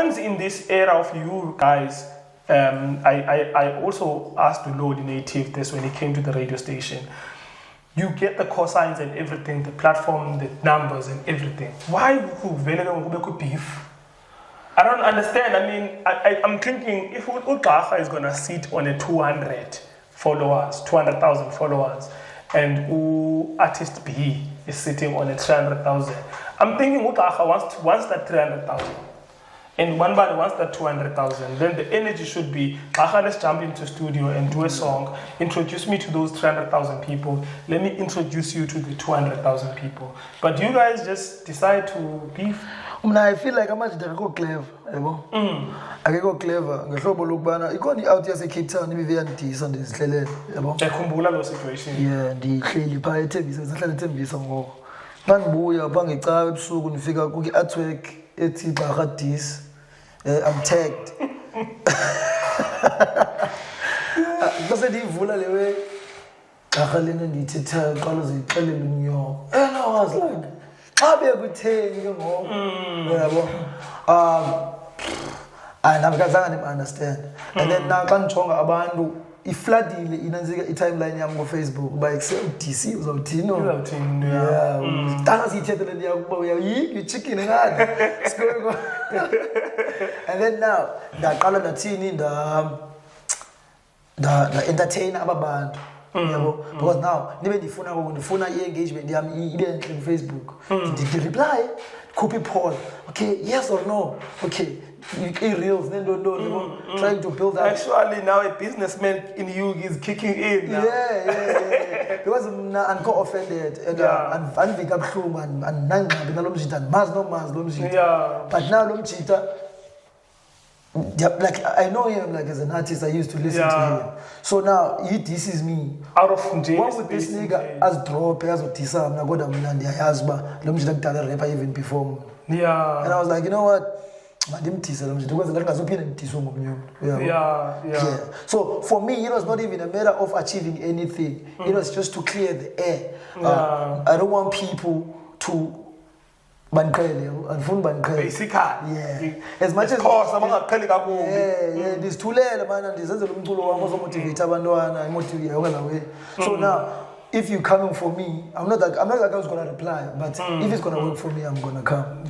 sometimes in this era of you guys, I also asked the Lord Native this when he came to the radio station. You get the cosigns and everything, the platform, the numbers and everything. Why would beef? I don't understand. I mean, I'm thinking if Ugaha is going to sit on a 200 followers, 200,000 followers, and artist B is sitting on a 300,000, I'm thinking Ugaha wants that 300,000. And one band wants that 200,000. Then the energy should be, let's jump into studio and do a song. Introduce me to those 300,000 people. Let me introduce you to the 200,000 people. But you guys just decide to beef. I feel like I'm much clever. I go clever. Ngehlobo lokubana ikhona out yase-Cape Town ibive yandisa ndizihlelela, yabo. Yakhumbula lo situation. Yeah, ndihleli phaa eThembisa, sihlala eThembisa ngoku. Xa ndibuya bangecawe ebusuku ndifika kwi-artwork ethi Gqarha Dis. I'm tagged. Bese ndiyivula lewe Gqarha lena ndiyithethayo qala uzixelela unyoko. And I was like, xa bekutheni ke ngoku, yabo. And I'm understand. And then now xa ndijonga abantu ifladile inanzika i-timeline yami ku-Facebook uba DC uzawuthini yeah tanga siyithethele ndiyakuba you chicken ngani and then now ndaqala ndathini nda-entertain aba bantu yabo because now nibe ndifuna i-engagement yami ibe entle ku-Facebook ndi-reply copy poll okay yes or no okay reels trying to build that. Actually now a businessman in you is kicking in now. Yeah. Because I'm offended and andivika buhlungu andinangqabi nalo mjita mazi nomazi lo mjita. Yeah. But now lo mjita, like I know him like as an artist, I used to listen to him. So now this is me. Out of jail. What would this nigga as drop as of Tisa na goda mina ndiyayazi ba lo mjita kudala rapper even before me. Yeah. And I was like, you know what? So for me, it was not even a matter of achieving anything. It was just to clear the air. I don't want people to basically, yeah. As much as this too late, man. So now, if you're coming for me, I'm not that guy's gonna reply. But if it's gonna work for me, I'm gonna come.